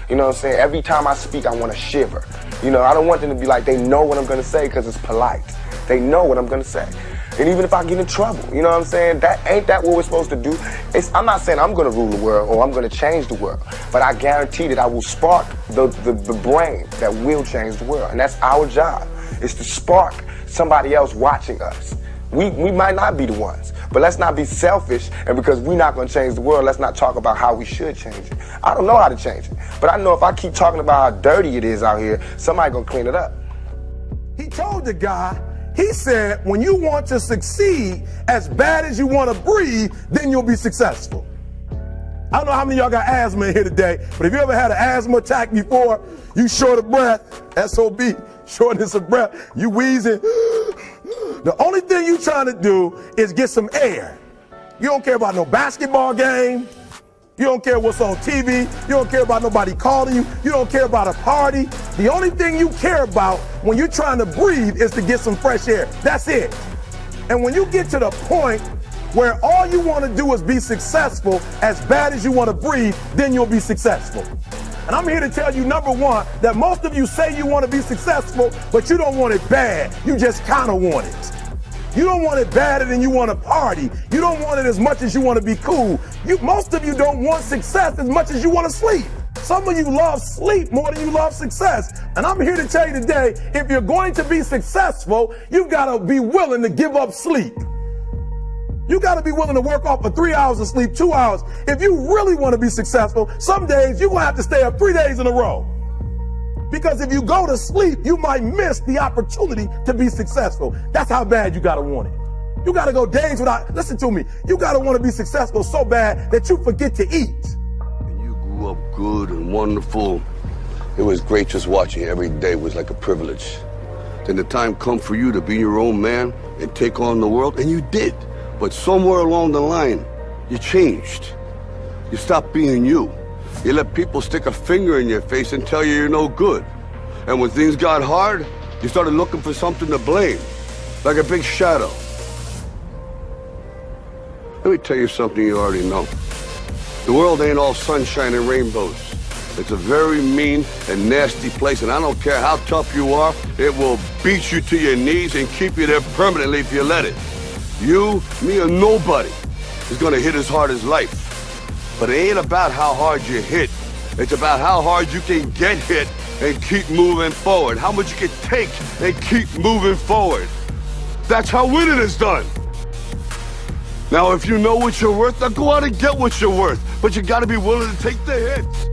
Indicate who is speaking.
Speaker 1: You know what I'm saying? Every time I speak, I want to shiver. You know, I don't want them to be like, they know what I'm going to say because it's polite. They know what I'm going to say. And even if I get in trouble, you know what I'm saying? Ain't that what we're supposed to do? I'm not saying I'm going to rule the world or I'm going to change the world, but I guarantee that I will spark the brain that will change the world. And that's our job, is to spark somebody else watching us. We might not be the ones, but let's not be selfish, and because we're not going to change the world, let's not talk about how we should change it. I don't know how to change it, but I know if I keep talking about how dirty it is out here, somebody going to clean it up.
Speaker 2: He told the guy, he said, when you want to succeed as bad as you want to breathe, then you'll be successful. I don't know how many of y'all got asthma in here today, but if you ever had an asthma attack before, you short of breath, SOB, shortness of breath, you wheezing. The only thing you trying to do is get some air. You don't care about no basketball game. You don't care what's on TV. You don't care about nobody calling you. You don't care about a party. The only thing you care about when you're trying to breathe is to get some fresh air. That's it. And when you get to the point where all you want to do is be successful as bad as you want to breathe, then you'll be successful. And I'm here to tell you, number one, that most of you say you want to be successful, but you don't want it bad. You just kind of want it. You don't want it badder than you want to party. You don't want it as much as you want to be cool. Most of you don't want success as much as you want to sleep. Some of you love sleep more than you love success. And I'm here to tell you today, if you're going to be successful, you've got to be willing to give up sleep. You got to be willing to work off for 3 hours of sleep, 2 hours. If you really want to be successful, some days you're going to have to stay up 3 days in a row. Because if you go to sleep, you might miss the opportunity to be successful. That's how bad you got to want it. You got to go days without, listen to me, you got to want to be successful so bad that you forget to eat.
Speaker 3: And you grew up good and wonderful. It was great just watching you. Every day was like a privilege. Then the time come for you to be your own man and take on the world, and you did. But somewhere along the line, you changed. You stopped being you. You let people stick a finger in your face and tell you you're no good. And when things got hard, you started looking for something to blame, like a big shadow. Let me tell you something you already know. The world ain't all sunshine and rainbows. It's a very mean and nasty place, and I don't care how tough you are, it will beat you to your knees and keep you there permanently if you let it. You, me, or nobody is gonna hit as hard as life. But it ain't about how hard you hit. It's about how hard you can get hit and keep moving forward. How much you can take and keep moving forward. That's how winning is done. Now, if you know what you're worth, now go out and get what you're worth. But you gotta be willing to take the hits.